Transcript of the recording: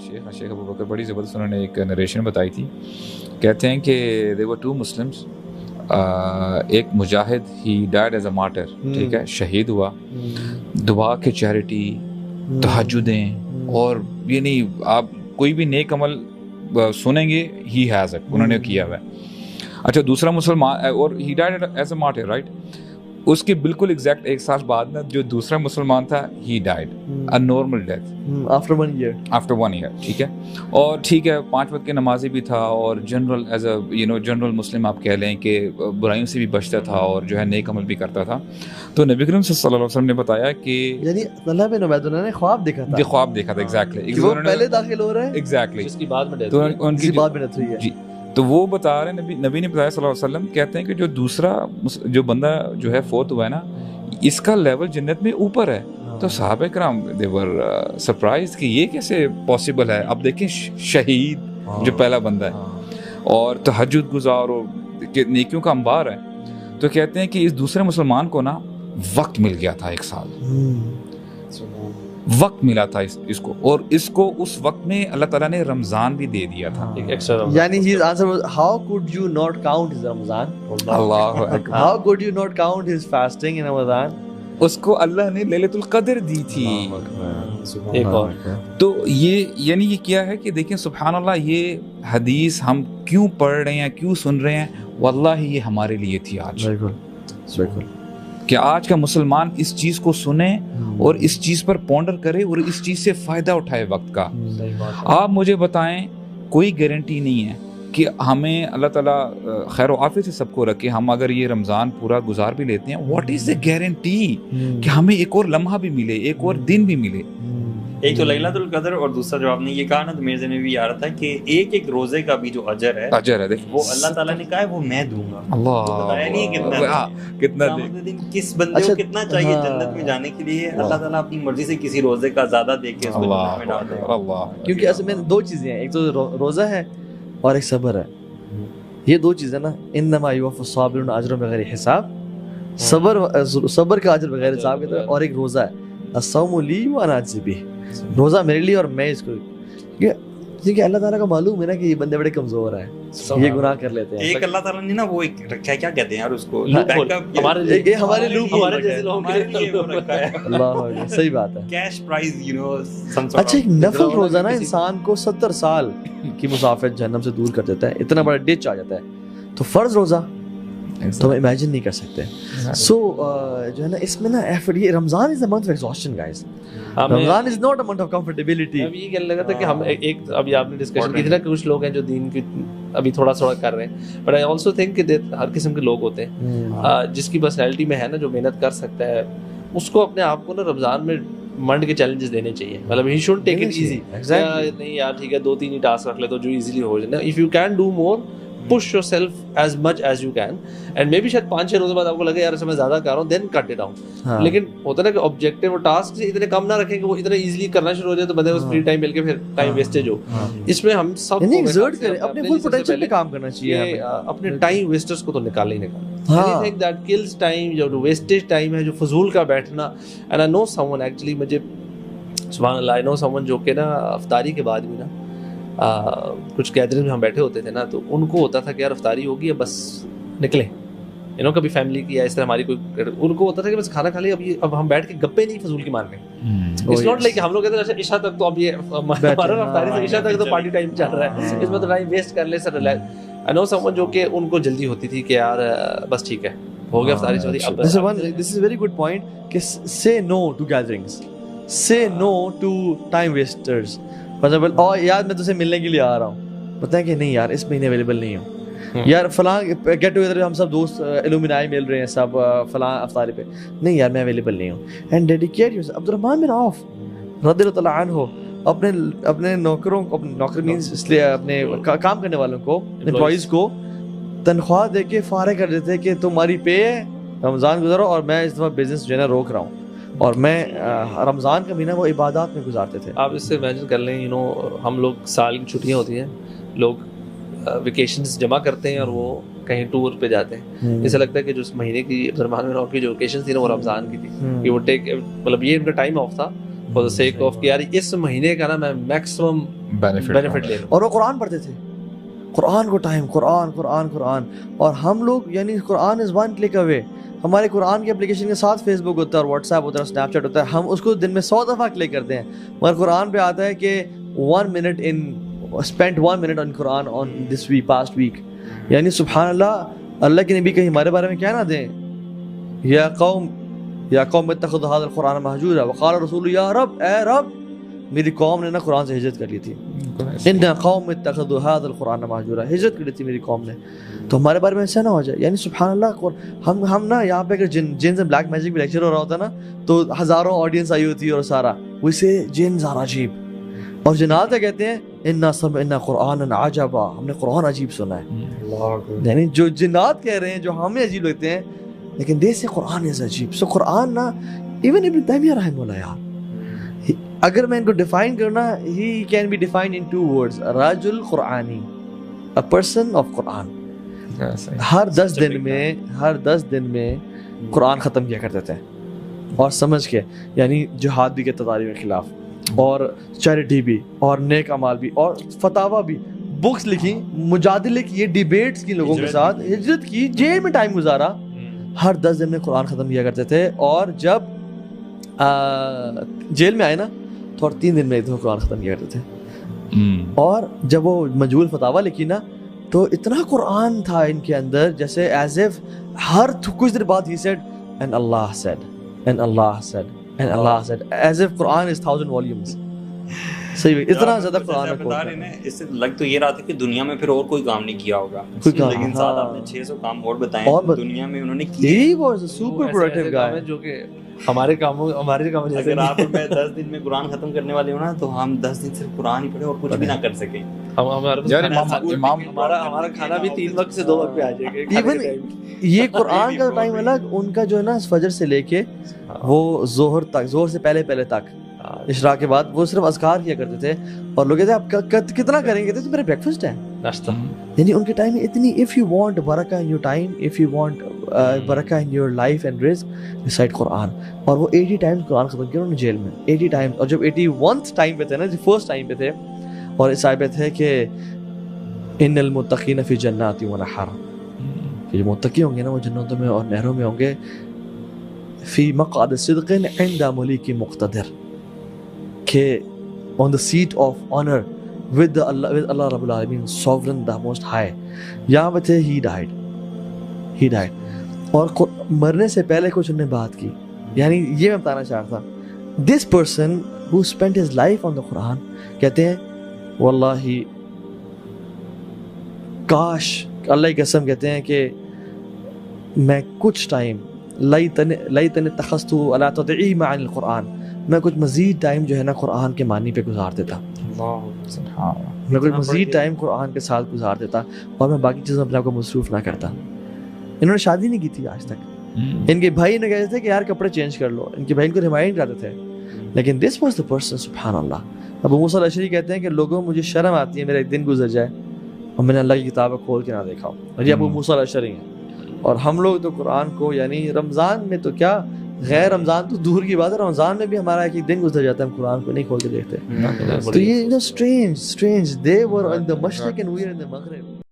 شیخ ابو بکر بڑی زبردست انہوں نے ایک نریشن بتائی تھی. کہتے ہیں کہ there were two Muslims, ایک مجاہد ہی ڈائڈ ایز اے مارٹر, ٹھیک ہے, شہید ہوا, دعا کے چیریٹی, تہجدیں, اور یعنی آپ کوئی بھی نیک عمل سنیں گے ہی ہیز اٹ, انہوں نے کیا ہوا ہے. اچھا دوسرا مسلمان, اور he died as a martyr, right, اس کے بالکل ایگزیکٹ ایک سال بعد نا جو دوسرا مسلمان تھا ہی died a normal death after 1 year, ٹھیک ہے. اور ٹھیک ہے 5 وقت کے نمازی بھی تھا, اور جنرل ایز اے جنرل مسلم آپ کہہ لیں کہ برائیوں سے بھی بچتا تھا اور جو ہے نیک عمل بھی کرتا تھا. تو نبی کریم صلی اللہ علیہ وسلم نے بتایا کہ یعنی طلحہ بن عبید اللہ نے خواب دیکھا تھا, ایگزیکٹلی وہ پہلے داخل ہو رہا ہے, ایگزیکٹلی جس کی بعد میں ڈیتھ تو ان کی بعد میں ڈیتھ ہوئی ہے. جی, تو وہ بتا رہے ہیں نبی نے بتایا صلی اللہ علیہ وسلم, کہتے ہیں کہ جو دوسرا جو بندہ جو ہے فوت ہوا ہے نا, اس کا لیول جنت میں اوپر ہے. تو صحابہ کرام they were surprised کہ یہ کیسے پاسبل ہے. اب دیکھیں شہید جو پہلا بندہ ہے اور تہجد گزار اور نیکیوں کا انبار ہے, تو کہتے ہیں کہ اس دوسرے مسلمان کو نا وقت مل گیا تھا, 1 سال وقت ملا تھا اس کو, اور اس کو اس وقت میں اللہ تعالیٰ نے رمضان بھی دے دیا تھا. یعنی his answer was how could you not count his Ramadan, Allah Akbar, how could you not count his fasting in Ramadan. اس کو اللہ نے لیلۃ القدر دی تھی. ایک اور تو یہ یعنی یہ کیا ہے کہ دیکھیں سبحان اللہ, یہ حدیث ہم کیوں پڑھ رہے ہیں, کیوں سن رہے ہیں, واللہ یہ ہمارے لیے تھی آج. بالکل کہ آج کا مسلمان اس چیز کو سنے اور اس چیز پر پونڈر کرے اور اس چیز سے فائدہ اٹھائے وقت کا. آپ مجھے بتائیں, کوئی گارنٹی نہیں ہے کہ ہمیں اللہ تعالیٰ خیر و عافیت سے سب کو رکھے, ہم اگر یہ رمضان پورا گزار بھی لیتے ہیں, واٹ از دا گارنٹی کہ ہمیں ایک اور لمحہ بھی ملے, ایک اور دن بھی ملے. ایک تو لیلۃ القدر, اور دوسرا جو آپ نے یہ کہا نا تو میرے ذہن میں بھی آ رہا تھا کہ ایک روزے کا بھی جو اجر ہے وہ اللہ تعالیٰ نے کہا ہے وہ میں دوں گا. بتایا نہیں کتنا کس بندے کو کتنا چاہیے جنت میں جانے کے لیے, اللہ تعالیٰ اپنی مرضی سے کسی روزے کا زیادہ دے کے اس کو جنت میں ڈال دے گا. کیونکہ اصل میں 2 چیزیں ہیں, ایک تو روزہ ہے اور ایک صبر ہے. یہ 2 چیزیں نا, انما یوفی الصابرون اجرهم بغیر حساب, صبر کا اجر بغیر حساب کے, اور ایک روزہ ہے الصوم لی وانا اجزی بہ, روزہ میرے لیے اور میں اس کو, کیونکہ اللہ تعالیٰ کا معلوم ہے نا کہ یہ بندے بڑے کمزور ہیں, یہ گناہ کر لیتے ہیں. ایک اللہ تعالیٰ نے نا وہ ایک رکھا ہے, کیا کہتے ہیں یار اس کو, ہمارے لوپ ہمارے جیسے لوگوں کے لیے رکھا ہے. اللہ صحیح بات ہے, کیش پرائز اچھا ایک نفل روزہ نا انسان کو 70 سال کی مسافت جہنم سے دور کر دیتا ہے, اتنا بڑا ڈچ آ جاتا ہے. تو فرض روزہ تو ہم امیجن نہیں کر سکتے. سو جو ہے نا اس میں نا ایفرٹ, یہ Ramzan is a month of exhaustion guys, Ramzan is not a month of comfortability. ابھی یہ کہنے لگا تھا کہ ہم ایک ابھی آپ نے ڈسکشن کی تھی نا کہ کچھ لوگ ہیں جو دین کی ابھی تھوڑا کر رہے ہیں, بٹ آئی آلسو تھنک کہ ہر قسم کے لوگ ہوتے ہیں جس کی پرسنالٹی میں ہے نا جو محنت کر سکتا ہے, اس کو اپنے آپ کو نا رمضان میں منڈ کے چیلنجز دینے چاہیے. مطلب he should take it easy, نہیں یار ٹھیک ہے 2-3 ہی ٹاسک رکھ لے تو جو ایزیلی ہو جائے. If you can do more, push yourself as much as you can, and maybe شاید 5-6 روز بعد آپ کو لگے یار اس میں زیادہ کر رہا ہوں, then cut it down. لیکن ہوتا ہے نا کہ آبجیکٹیو اور ٹاسک سے اتنے کم نہ رکھیں کہ وہ اتنا ایزیلی کرنا شروع ہو جائے تو بندے کو فری ٹائم مل کے پھر ٹائم ویسٹیج ہو. اس میں ہم سب کو ایگزرٹ کریں, اپنے فل پوٹینشیل پہ کام کرنا چاہیے, اپنے ٹائم ویسٹرز کو تو نکالنا ہی نکالنا. Anything that kills time, جو ویسٹیج ٹائم ہے, جو فضول کا بیٹھنا. And I know someone actually, مجھے سبحان اللہ, I know someone جو کہ نا افطاری کے بعد بھی نا کچھ گیدرنگ میں ہم بیٹھے ہوتے تھے نا, تو ان کو ہوتا تھا کہ یار افطاری ہوگی اب بس نکلیں, کبھی فیملی کی یا اس طرح ہماری کوئی, ان کو ہوتا تھا کہ بس کھانا کھا لیں, اب ہم بیٹھ کے گپے نہیں فضول کی مار رہے ہیں. اٹس ناٹ لائک ہم لوگ کہتے ہیں عشاء تک تو اب یہ ہمارا افطاری سے عشاء تک تو پارٹی ٹائم چل رہا ہے, اس میں تو ٹائم ویسٹ کر لے سر. I know someone جو کہ ان کو جلدی ہوتی تھی کہ یار بس ٹھیک ہے ہو گیا افطاری سے. This is a very good point کہ say no to gatherings, say no to time wasters. مطلب یار میں تجھے ملنے کے لیے آ رہا ہوں, بتائیں کہ نہیں یار اس مہینے اویلیبل نہیں ہوں, یار فلاں گیٹ ٹوگیدر ہم سب دوست الومنائی مل رہے ہیں سب فلاں افطاری پہ, نہیں یار میں اویلیبل نہیں ہوں. And dedicate yourself. عبد الرحمن بن عوف رضی اللہ تعالیٰ عنہ اپنے نوکروں کو, نوکر مینس اس لیے اپنے کام کرنے والوں کو, امپلائیز کو تنخواہ دے کے فارغ کر دیتے کہ تمہاری پے ہے, رمضان گزارو, اور میں اس دفعہ بزنس جو ہے نا روک رہا ہوں, اور میں رمضان کا مہینہ وہ عبادات میں گزارتے تھے. آپ اس سے امیجن کر لیں, ہم لوگ سال کی چھٹیاں ہوتی ہیں, لوگ ویکیشنز جمع کرتے ہیں اور وہ کہیں ٹور پہ جاتے ہیں. ایسا لگتا ہے کہ جو اس مہینے کی عبد الرحمن بن عوف کی جو ویکیشن تھی نا وہ رمضان کی تھی, کہ وہ ٹیک, مطلب یہ ان کا ٹائم آف تھا فار دا سیک آف کہ یار اس مہینے کا نا میں میکسیمم benefit لے لو. اور وہ قرآن پڑھتے تھے, قرآن کو ٹائم, قرآن قرآن قرآن. اور ہم لوگ یعنی قرآن از ون کلک اوے. ہمارے قرآن کی اپلیکیشن کے ساتھ فیس بک ہوتا ہے اور واٹس ایپ ہوتا ہے, اسنیپ چیٹ ہوتا ہے, ہم اس کو دن میں 100 دفعہ کلک کرتے ہیں. مگر قرآن پہ آتا ہے کہ 1 minute spent 1 minute on Quran on this week, past week. یعنی سبحان اللہ, اللہ کے نبی کہیں ہمارے بارے میں کیا نہ دیں, یا قوم اتخذوا هذا القرآن مہجورا وقال رسول یا رب, اے رب میری قوم نے نا قرآن سے ہجرت کر لی تھی. ان قوم اتخذوا هذا القرآن مہجورا, ہجرت کر لی تھی میری قوم نے. تو ہمارے بارے میں ایسا نہ ہو جائے. یعنی سبحان اللہ, ہم نا یہاں پہ اگر جن سے بلیک میجک بھی لیکچر ہو رہا ہوتا نا تو ہزاروں آڈینس آئی ہوتی ہے اور سارا وی سے جنز آر عجیب. اور جنات کہتے ہیں انا سمعنا قرآنا عجبا, ہم نے قرآن عجیب سنا ہے. یعنی جو جنات کہہ رہے ہیں جو ہمیں عجیب لگتے ہیں, لیکن دے سے قرآن از عجیب. سو قرآن نا ایون ابن تیمیہ رحمہ اللہ یار, اگر میں ان کو ڈیفائن کرنا, he can be defined in 2 words, رجل قرآنی, a person of قرآن. ہر 10 دن میں قرآن ختم کیا کرتے تھے اور سمجھ کے, یعنی جہاد بھی کے تداریم کے خلاف, اور چیریٹی بھی, اور نیک اعمال بھی, اور فتاوا بھی, بکس لکھی, مجادلے کیے, ڈیبیٹس کی لوگوں کے ساتھ, ہجرت کی, جیل میں ٹائم گزارا. ہر 10 دن میں قرآن ختم کیا کرتے تھے. اور جب جیل میں آئے نا تو اور 3 دن میں قرآن ختم کیا کرتے تھے. اور جب وہ مجہول فتاوا لکھی نا تو اتنا قرآن تھا ان کے اندر, جیسے ایز ایف ہر کچھ دیر بعد he said and Allah said and Allah said and Allah said, as if Quran is 1000 volumes. صحیح, اتنا زیادہ قرآن ہے. اس سے لگ تو یہ رہا تھا کہ دنیا میں پھر اور کوئی کام نہیں کیا ہوگا, لیکن ساتھ آپ نے 600 کام اور بتائے دنیا میں انہوں نے کیے. He was a super productive guy, جو کہ ہمارے کاموں اگر آپ میں 10 دن میں قرآن ختم کرنے والے ہو نا تو ہم 10 دن صرف قرآن ہی پڑھے اور کچھ بھی نہ کر سکیں. ہمارا کھانا بھی 3 وقت سے 2 وقت پہ آ جائے گا. ایون یہ قرآن کا ٹائم الگ, ان کا جو ہے نا فجر سے لے کے وہ ظہر تک, ظہر سے پہلے تک, اشراق کے بعد وہ صرف اذکار کیا کرتے تھے. اور لوگ کہتے ہیں آپ کتنا کریں گے, تو میرا بریکفاسٹ ہے, ناشتہ. یعنی ان کے ٹائم میں اتنی, if you want برکہ in your time, if you want برکہ in your life and risk, recite قرآن. اور وہ 80 times قرآن ختم کیا انہوں نے جیل میں, 80 times. اور جب 81th ٹائم پہ تھے نا, فرسٹ ٹائم پہ تھے, اور اس آیت پہ تھے کہ ان المتقین فی جنات و نہر, کہ جو متقی ہوں گے نا وہ جنتوں میں اور نہروں میں ہوں گے, فی مقعد صدق عند ملیک مقتدر, کہ on the seat of honor with Allah رب العالمین, sovereign, the most high. یہاں پہ تھے he died. اور مرنے سے پہلے کچھ انہوں نے بات کی. یعنی یہ میں بتانا چاہ رہا تھا, this person who spent his life on the Quran, کہتے ہیں واللہ کاش, اللہ کی قسم, کہتے ہیں کہ میں کچھ ٹائم لیتنی اتخذت علی تدعیم عن القرآن, میں کچھ مزید ٹائم جو ہے نا قرآن کے معنی پہ گزار دیتا, میں کچھ مزید ٹائم قرآن کے ساتھ گزار دیتا, اور میں باقی چیزوں اپنے آپ کو مصروف نہ کرتا. انہوں نے شادی نہیں کی تھی آج تک. ان کے بھائی نے کہتے تھے کہ یار کپڑے چینج کر لو, ان کے بھائی ان کو ریمائنڈ کرتے تھے. لیکن دس واز دا پرسن, سبحان اللہ. ابو موسیٰ الاشعری کہتے ہیں کہ لوگوں مجھے شرم آتی ہے میرا ایک دن گزر جائے اور میں نے اللہ کی کتاب کھول کے نہ دیکھا ہو. اور یہ ابو موسیٰ الاشعری ہیں. اور ہم لوگ تو قرآن کو, یعنی رمضان میں تو کیا, غیر رمضان تو دور کی بات ہے, رمضان میں بھی ہمارا ایک دن گزر جاتا ہے ہم قرآن کو نہیں کھول کے دیکھتے. تو یہ strange, they were in the مشرق and we are in the مغرب.